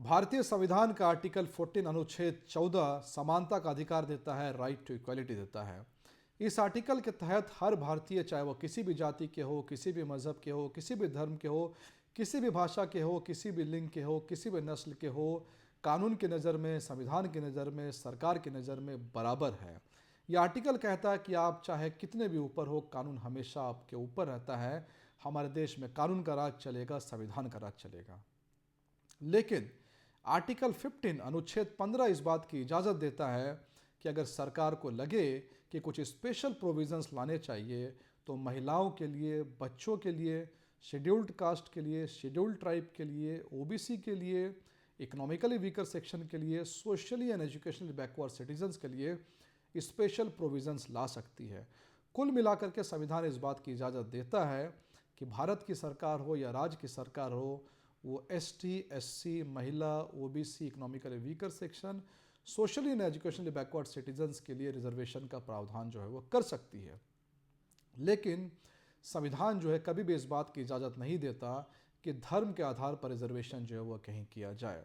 भारतीय संविधान का आर्टिकल 14 अनुच्छेद 14 समानता का अधिकार देता है, राइट टू इक्वालिटी देता है। इस आर्टिकल के तहत हर भारतीय, चाहे वो किसी भी जाति के हो, किसी भी मजहब के हो, किसी भी धर्म के हो, किसी भी भाषा के हो, किसी भी लिंग के हो, किसी भी नस्ल के हो, कानून की नज़र में, संविधान की नज़र में, सरकार की नज़र में बराबर है। यह आर्टिकल कहता है कि आप चाहे कितने भी ऊपर हो, कानून हमेशा आपके ऊपर रहता है। हमारे देश में कानून का राज चलेगा, संविधान का राज चलेगा। लेकिन आर्टिकल 15 अनुच्छेद 15 इस बात की इजाज़त देता है कि अगर सरकार को लगे कि कुछ स्पेशल प्रोविजंस लाने चाहिए तो महिलाओं के लिए, बच्चों के लिए, शेड्यूल्ड कास्ट के लिए, शेड्यूल्ड ट्राइब के लिए, ओबीसी के लिए, इकोनॉमिकली वीकर सेक्शन के लिए, socially and educationally backward citizens के लिए स्पेशल प्रोविजंस ला सकती है। कुल मिलाकर के संविधान इस बात की इजाज़त देता है कि भारत की सरकार हो या राज्य की सरकार हो, वो एसटी, एससी, महिला, OBC, economically weaker section, socially and educationally backward citizens के लिए रिजर्वेशन का प्रावधान जो है वो कर सकती है। लेकिन संविधान जो है कभी भी इस बात की इजाज़त नहीं देता कि धर्म के आधार पर रिजर्वेशन जो है वह कहीं किया जाए।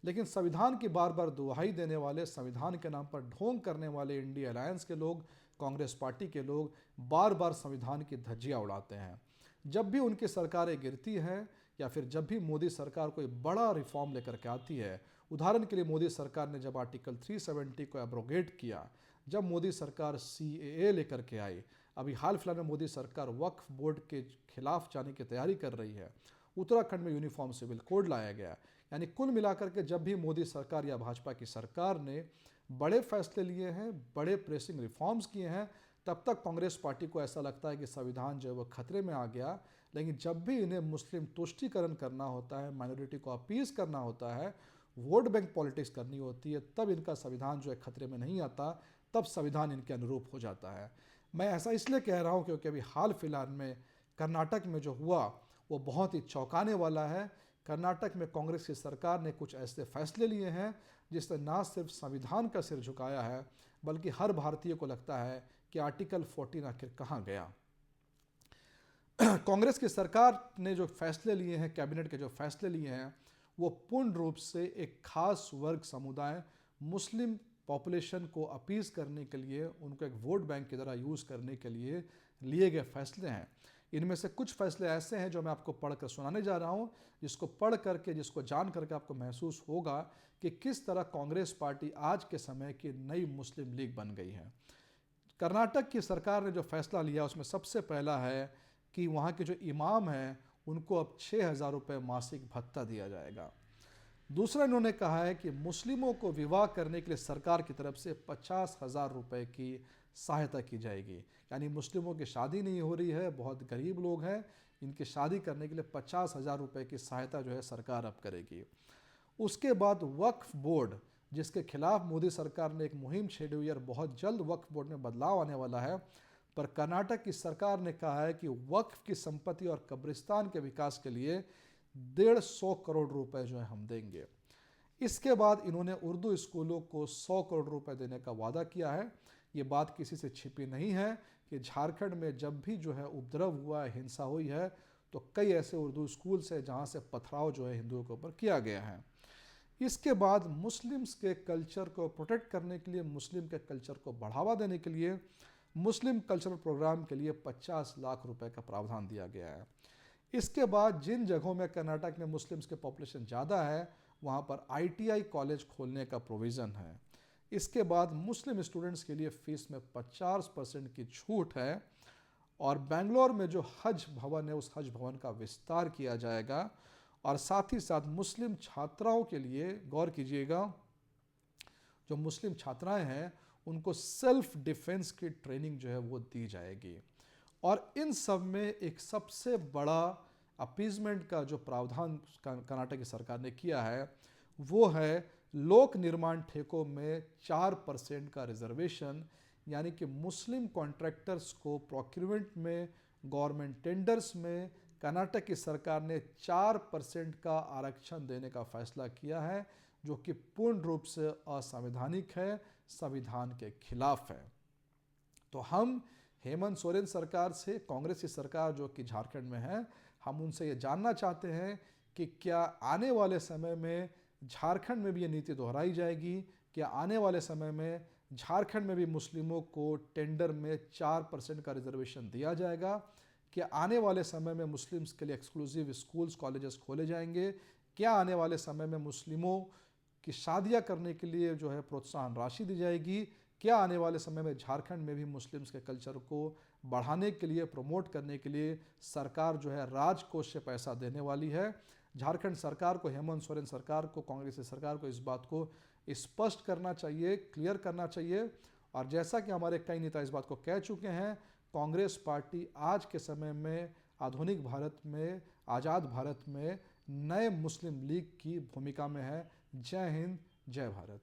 लेकिन संविधान की बार बार दुहाई देने वाले, संविधान के नाम पर ढोंग करने वाले इंडिया अलायंस के लोग, कांग्रेस पार्टी के लोग बार बार संविधान की धज्जियां उड़ाते हैं। जब भी उनकी सरकारें गिरती हैं या फिर जब भी मोदी सरकार कोई बड़ा रिफॉर्म लेकर के आती है, उदाहरण के लिए मोदी सरकार ने जब आर्टिकल 370 को एब्रोगेट किया, जब मोदी सरकार सीएए लेकर के आई, अभी हाल फिलहाल में मोदी सरकार वक्फ बोर्ड के खिलाफ जाने की तैयारी कर रही है, उत्तराखंड में यूनिफॉर्म सिविल कोड लाया गया। यानी कुल मिलाकर के जब भी मोदी सरकार या भाजपा की सरकार ने बड़े फैसले लिए हैं, बड़े प्रेसिंग रिफॉर्म्स किए हैं, तब तक कांग्रेस पार्टी को ऐसा लगता है कि संविधान जो है वो खतरे में आ गया। लेकिन जब भी इन्हें मुस्लिम तुष्टीकरण करना होता है, माइनॉरिटी को अपीस करना होता है, वोट बैंक पॉलिटिक्स करनी होती है, तब इनका संविधान जो है खतरे में नहीं आता, तब संविधान इनके अनुरूप हो जाता है। मैं ऐसा इसलिए कह रहा हूँ क्योंकि अभी हाल फिलहाल में कर्नाटक में जो हुआ वो बहुत ही चौंकाने वाला है। कर्नाटक में कांग्रेस की सरकार ने कुछ ऐसे फैसले लिए हैं जिससे ना सिर्फ संविधान का सिर झुकाया है, बल्कि हर भारतीय को लगता है कि आर्टिकल 14 आखिर कहाँ गया। कांग्रेस की सरकार ने जो फैसले लिए हैं, कैबिनेट के जो फैसले लिए हैं, वो पूर्ण रूप से एक खास वर्ग, समुदाय, मुस्लिम पॉपुलेशन को अपीज करने के लिए, उनको एक वोट बैंक की तरह यूज़ करने के लिए लिए गए फैसले हैं। इनमें से कुछ फैसले ऐसे हैं जो मैं आपको पढ़कर सुनाने जा रहा हूं, जिसको पढ़ करके, जिसको जान करके आपको महसूस होगा कि किस तरह कांग्रेस पार्टी आज के समय की नई मुस्लिम लीग बन गई है। कर्नाटक की सरकार ने जो फैसला लिया उसमें सबसे पहला है कि वहाँ के जो इमाम हैं उनको अब 6,000 रुपये मासिक भत्ता दिया जाएगा। दूसरा, इन्होंने कहा है कि मुस्लिमों को विवाह करने के लिए सरकार की तरफ से 50,000 रुपये की सहायता की जाएगी। यानी मुस्लिमों की शादी नहीं हो रही है, बहुत गरीब लोग हैं, इनकी शादी करने के लिए 50,000 रुपये की सहायता जो है सरकार अब करेगी। उसके बाद वक्फ बोर्ड, जिसके खिलाफ मोदी सरकार ने एक मुहिम छेड़ी हुई है, बहुत जल्द वक्फ बोर्ड में बदलाव आने वाला है, पर कर्नाटक की सरकार ने कहा है कि वक्फ की संपत्ति और कब्रिस्तान के विकास के लिए 150 करोड़ रुपए जो है हम देंगे। इसके बाद इन्होंने उर्दू स्कूलों को 100 करोड़ रुपए देने का वादा किया है। ये बात किसी से छिपी नहीं है कि झारखंड में जब भी जो है उपद्रव हुआ है, हिंसा हुई है, तो कई ऐसे उर्दू स्कूल से जहाँ से पथराव जो है हिंदुओं के ऊपर किया गया है। इसके बाद मुस्लिम्स के कल्चर को प्रोटेक्ट करने के लिए, मुस्लिम के कल्चर को बढ़ावा देने के लिए, मुस्लिम कल्चरल प्रोग्राम के लिए 50 लाख रुपए का प्रावधान दिया गया है। इसके बाद जिन जगहों में कर्नाटक में मुस्लिम्स के पॉपुलेशन ज़्यादा है, वहाँ पर आईटीआई कॉलेज खोलने का प्रोविज़न है। इसके बाद मुस्लिम स्टूडेंट्स के लिए फ़ीस में 50% की छूट है, और बेंगलोर में जो हज भवन है उस हज भवन का विस्तार किया जाएगा। और साथ ही साथ मुस्लिम छात्राओं के लिए, गौर कीजिएगा, जो मुस्लिम छात्राएं हैं उनको सेल्फ डिफेंस की ट्रेनिंग जो है वो दी जाएगी। और इन सब में एक सबसे बड़ा अपीजमेंट का जो प्रावधान कर्नाटक की सरकार ने किया है वो है लोक निर्माण ठेकों में 4% का रिजर्वेशन। यानी कि मुस्लिम कॉन्ट्रैक्टर्स को प्रोक्यूरमेंट में, गवर्नमेंट टेंडर्स में कर्नाटक की सरकार ने 4% का आरक्षण देने का फैसला किया है, जो कि पूर्ण रूप से असंवैधानिक है, संविधान के खिलाफ है। तो हम हेमंत सोरेन सरकार से, कांग्रेस की सरकार जो कि झारखंड में है, हम उनसे ये जानना चाहते हैं कि क्या आने वाले समय में झारखंड में भी ये नीति दोहराई जाएगी कि आने वाले समय में झारखंड में भी मुस्लिमों को टेंडर में 4% का रिजर्वेशन दिया जाएगा, कि आने वाले समय में मुस्लिम्स के लिए एक्सक्लूसिव स्कूल्स कॉलेजेस खोले जाएंगे, क्या आने वाले समय में मुस्लिमों की शादियां करने के लिए जो है प्रोत्साहन राशि दी जाएगी, क्या आने वाले समय में झारखंड में भी मुस्लिम्स के कल्चर को बढ़ाने के लिए, प्रमोट करने के लिए सरकार जो है राजकोष से पैसा देने वाली है। झारखंड सरकार को, हेमंत सोरेन सरकार को, कांग्रेस सरकार को इस बात को स्पष्ट करना चाहिए, क्लियर करना चाहिए। और जैसा कि हमारे कई नेता इस बात को कह चुके हैं, कांग्रेस पार्टी आज के समय में आधुनिक भारत में, आज़ाद भारत में नए मुस्लिम लीग की भूमिका में है। जय हिंद, जय भारत।